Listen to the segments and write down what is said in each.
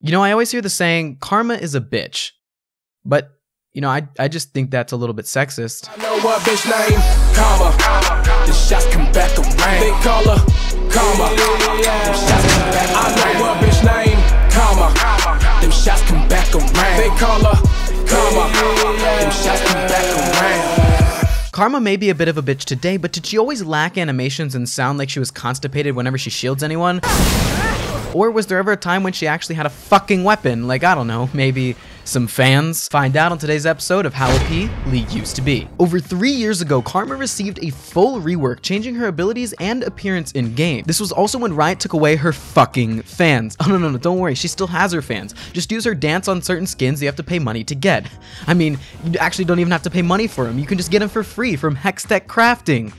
You know, I always hear the saying, karma is a bitch. But, you know, I just think that's a little bit sexist. I know what bitch name, karma. The shots come back around. They call her karma. Them shots come back. I know what bitch name, karma. Them shots come back around. They call her karma. Them shots come back around. Karma may be a bit of a bitch today, but did she always lack animations and sound like she was constipated whenever she shields anyone? Or was there ever a time when she actually had a fucking weapon? Like, I don't know, maybe some fans? Find out on today's episode of How OP League Used to Be. Over 3 years ago, Karma received a full rework, changing her abilities and appearance in-game. This was also when Riot took away her fucking fans. Oh, no, don't worry, she still has her fans. Just use her dance on certain skins you have to pay money to get. I mean, you actually don't even have to pay money for them. You can just get them for free from Hextech Crafting.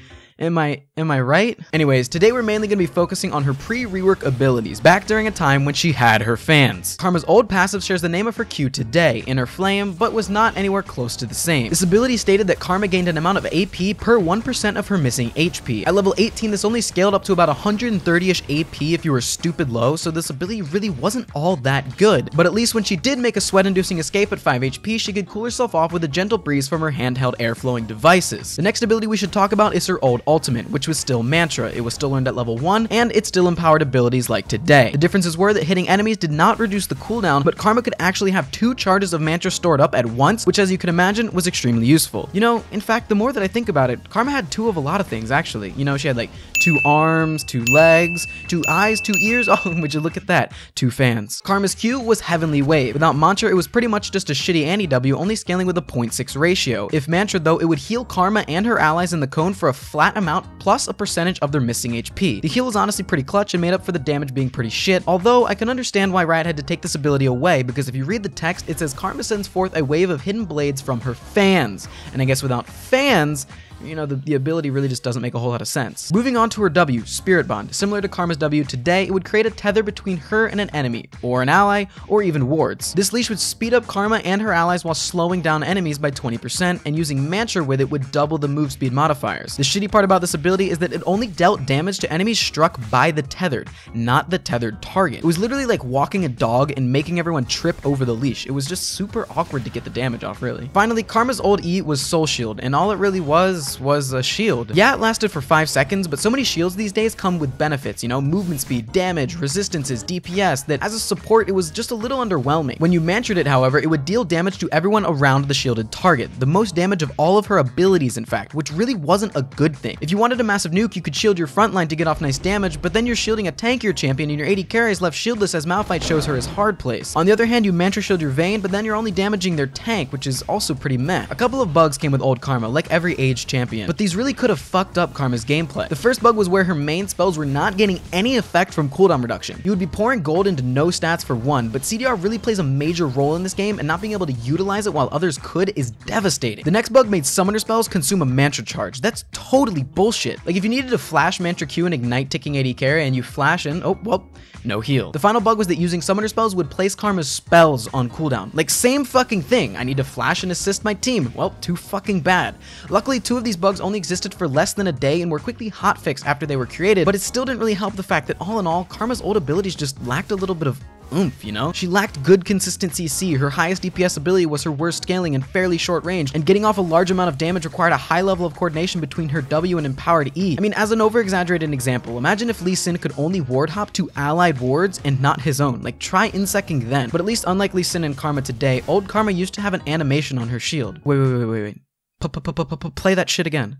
Am I right? Anyways, today we're mainly going to be focusing on her pre-rework abilities, back during a time when she had her fans. Karma's old passive shares the name of her Q today, Inner Flame, but was not anywhere close to the same. This ability stated that Karma gained an amount of AP per 1% of her missing HP. At level 18, this only scaled up to about 130-ish AP if you were stupid low, so this ability really wasn't all that good. But at least when she did make a sweat-inducing escape at 5 HP, she could cool herself off with a gentle breeze from her handheld air-flowing devices. The next ability we should talk about is her old ultimate, which was still Mantra. It was still earned at level 1, and it still empowered abilities like today. The differences were that hitting enemies did not reduce the cooldown, but Karma could actually have 2 charges of Mantra stored up at once, which, as you can imagine, was extremely useful. You know, in fact, the more that I think about it, Karma had 2 of a lot of things, actually. You know, she had like 2 arms, 2 legs, 2 eyes, 2 ears. Oh, would you look at that? 2 fans. Karma's Q was Heavenly Wave. Without Mantra, it was pretty much just a shitty anti-W, only scaling with a 0.6 ratio. If Mantra, though, it would heal Karma and her allies in the cone for a flat amount plus a percentage of their missing HP. The heal is honestly pretty clutch and made up for the damage being pretty shit, although I can understand why Riot had to take this ability away, because if you read the text, it says Karma sends forth a wave of hidden blades from her fans. And I guess without fans, you know, the ability really just doesn't make a whole lot of sense. Moving on to her W, Spirit Bond. Similar to Karma's W today, it would create a tether between her and an enemy, or an ally, or even wards. This leash would speed up Karma and her allies while slowing down enemies by 20%, and using Mantra with it would double the move speed modifiers. The shitty part about this ability is that it only dealt damage to enemies struck by the tethered, not the tethered target. It was literally like walking a dog and making everyone trip over the leash. It was just super awkward to get the damage off, really. Finally, Karma's old E was Soul Shield, and all it really was a shield. Yeah, it lasted for 5 seconds, but so many shields these days come with benefits, you know, movement speed, damage, resistances, DPS, that as a support, it was just a little underwhelming. When you mantraed it, however, it would deal damage to everyone around the shielded target, the most damage of all of her abilities, in fact, which really wasn't a good thing. If you wanted a massive nuke, you could shield your front line to get off nice damage, but then you're shielding a tankier champion and your AD carry is left shieldless as Malphite shows her his hard place. On the other hand, you mantra shield your Vayne, but then you're only damaging their tank, which is also pretty meh. A couple of bugs came with old Karma, like every aged champion, but these really could have fucked up Karma's gameplay. The first bug was where her main spells were not gaining any effect from cooldown reduction. You would be pouring gold into no stats for one, but CDR really plays a major role in this game, and not being able to utilize it while others could is devastating. The next bug made summoner spells consume a mantra charge. That's totally bullshit. Like, if you needed to flash mantra Q and ignite ticking AD carry and you flash in, oh, well, no heal. The final bug was that using summoner spells would place Karma's spells on cooldown. Like, same fucking thing. I need to flash and assist my team. Well, too fucking bad. Luckily, 2 of these bugs only existed for less than a day and were quickly hotfixed after they were created, but it still didn't really help the fact that all in all, Karma's old abilities just lacked a little bit of oomph, you know? She lacked good consistent CC, her highest DPS ability was her worst scaling and fairly short range, and getting off a large amount of damage required a high level of coordination between her W and empowered E. I mean, as an over-exaggerated example, imagine if Lee Sin could only ward hop to allied wards and not his own. Like, try insecting then. But at least unlike Lee Sin and Karma today, old Karma used to have an animation on her shield. Wait. Play that shit again.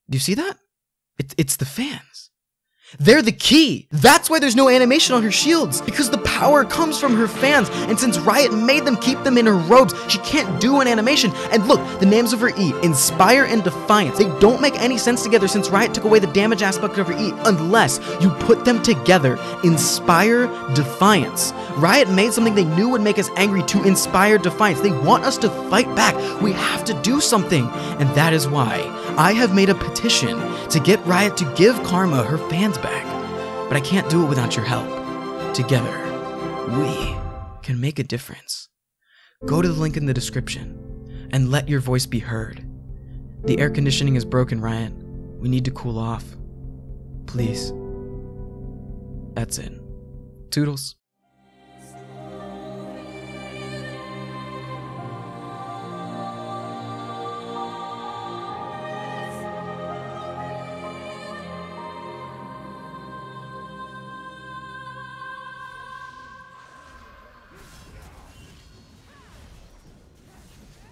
Do you see that? It's the fans. They're the key. That's why there's no animation on her shields, because the power comes from her fans, and since Riot made them keep them in her robes, she can't do an animation. And look, the names of her E, Inspire and Defiance, they don't make any sense together since Riot took away the damage aspect of her E, unless you put them together. Inspire, Defiance. Riot made something they knew would make us angry to inspire defiance. They want us to fight back. We have to do something, and that is why I have made a petition to get Riot to give Karma her fans back. But I can't do it without your help. Together, we can make a difference. Go to the link in the description and let your voice be heard. The air conditioning is broken, Riot. We need to cool off. Please. That's it. Toodles.